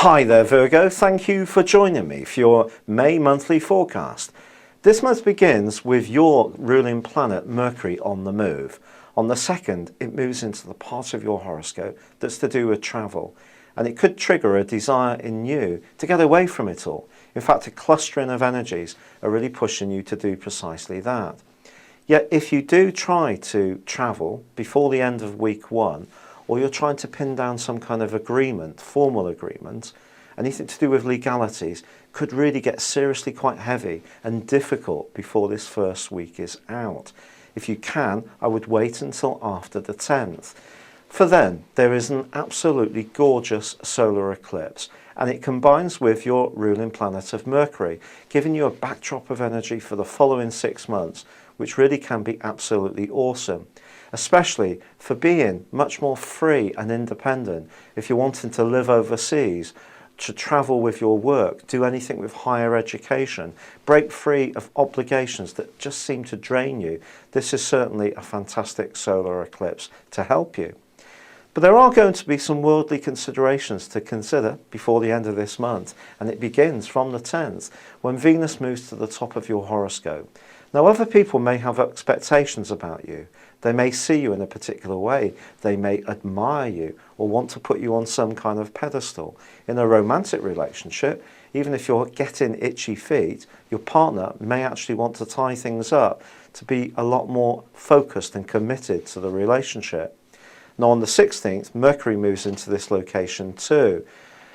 Hi there Virgo, thank you for joining me for your May monthly forecast. This month begins with your ruling planet Mercury on the move. On the 2nd, it moves into the part of your horoscope that's to do with travel, and it could trigger a desire in you to get away from it all. In fact, a clustering of energies are really pushing you to do precisely that. Yet if you do try to travel before the end of week 1, or you're trying to pin down some kind of agreement, formal agreement, anything to do with legalities, could really get seriously quite heavy and difficult before this first week is out. If you can, I would wait until after the 10th. For then, there is an absolutely gorgeous solar eclipse, and it combines with your ruling planet of Mercury, giving you a backdrop of energy for the following 6 months, which really can be absolutely awesome, especially for being much more free and independent. If you're wanting to live overseas, to travel with your work, do anything with higher education, break free of obligations that just seem to drain you, this is certainly a fantastic solar eclipse to help you. But there are going to be some worldly considerations to consider before the end of this month, and it begins from the 10th, when Venus moves to the top of your horoscope. Now, other people may have expectations about you. They may see you in a particular way. They may admire you or want to put you on some kind of pedestal. In a romantic relationship, even if you're getting itchy feet, your partner may actually want to tie things up to be a lot more focused and committed to the relationship. Now, on the 16th, Mercury moves into this location too.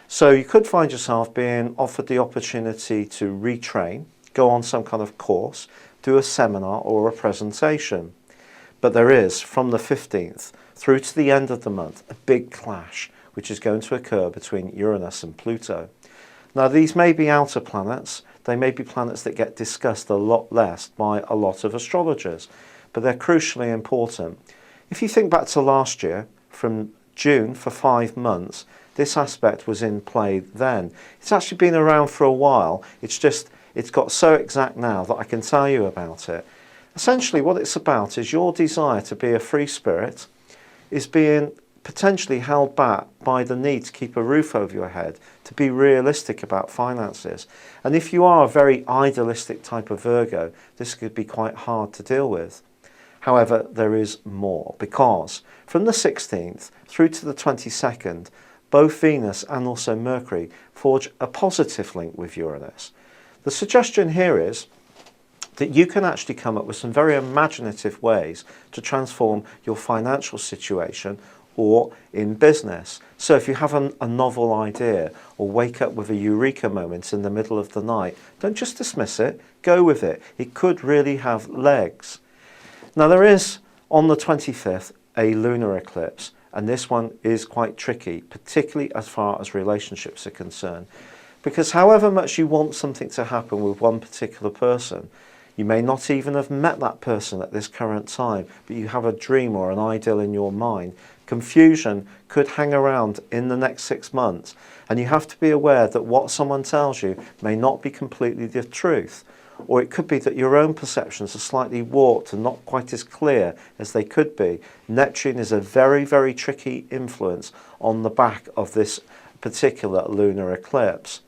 So you could find yourself being offered the opportunity to retrain, go on some kind of course, do a seminar or a presentation. But there is, from the 15th through to the end of the month, a big clash which is going to occur between Uranus and Pluto. Now, these may be outer planets. They may be planets that get discussed a lot less by a lot of astrologers, but they're crucially important. If you think back to last year, from June for 5 months, this aspect was in play then. It's actually been around for a while. It's got so exact now that I can tell you about it. Essentially, what it's about is your desire to be a free spirit is being potentially held back by the need to keep a roof over your head, to be realistic about finances. And if you are a very idealistic type of Virgo, this could be quite hard to deal with. However, there is more, because from the 16th through to the 22nd, both Venus and also Mercury forge a positive link with Uranus. The suggestion here is that you can actually come up with some very imaginative ways to transform your financial situation or in business. So if you have a novel idea or wake up with a eureka moment in the middle of the night, don't just dismiss it, go with it. It could really have legs. Now, there is, on the 25th, a lunar eclipse, and this one is quite tricky, particularly as far as relationships are concerned. Because however much you want something to happen with one particular person, you may not even have met that person at this current time, but you have a dream or an ideal in your mind. Confusion could hang around in the next 6 months, and you have to be aware that what someone tells you may not be completely the truth. Or it could be that your own perceptions are slightly warped and not quite as clear as they could be. Neptune is a very, very tricky influence on the back of this particular lunar eclipse.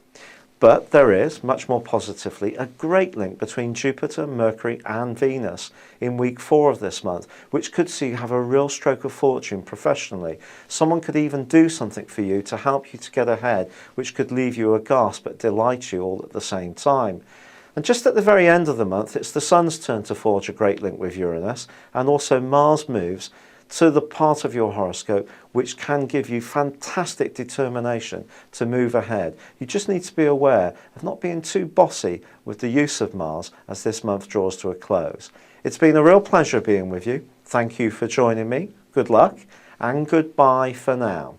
But there is, much more positively, a great link between Jupiter, Mercury and Venus in week 4 of this month, which could see you have a real stroke of fortune professionally. Someone could even do something for you to help you to get ahead, which could leave you aghast but delight you all at the same time. And just at the very end of the month, it's the Sun's turn to forge a great link with Uranus, and also Mars moves to the part of your horoscope which can give you fantastic determination to move ahead. You just need to be aware of not being too bossy with the use of Mars as this month draws to a close. It's been a real pleasure being with you. Thank you for joining me. Good luck and goodbye for now.